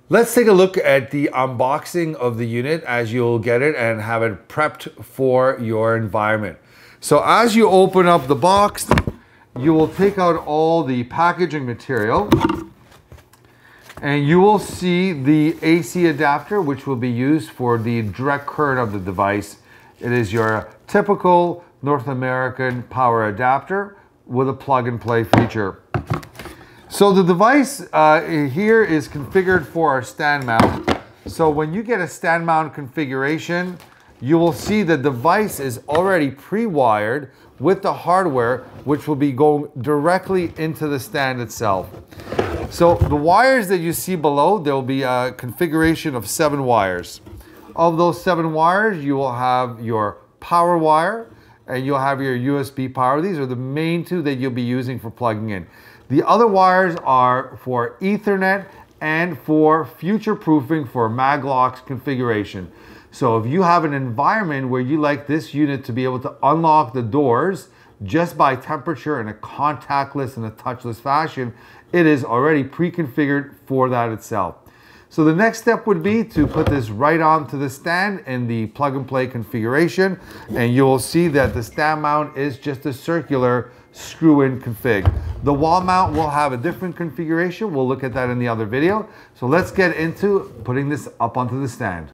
Let's take a look at the unboxing of the unit as you'll get it and have it prepped for your environment. So as you open up the box, you will take out all the packaging material and you will see the AC adapter, which will be used for the direct current of the device. It is your typical North American power adapter with a plug and play feature. So the device here is configured for a stand mount. So when you get a stand mount configuration, you will see the device is already pre-wired with the hardware, which will be going directly into the stand itself. So the wires that you see below, there will be a configuration of 7 wires. Of those 7 wires, you will have your power wire and you'll have your USB power. These are the main 2 that you'll be using for plugging in. The other wires are for Ethernet and for future-proofing for Maglocks configuration. So if you have an environment where you like this unit to be able to unlock the doors just by temperature in a contactless and a touchless fashion, it is already pre-configured for that itself. So the next step would be to put this right onto the stand in the plug and play configuration, and you will see that the stand mount is just a circular screw-in config. The wall mount will have a different configuration. We'll look at that in the other video. So let's get into putting this up onto the stand.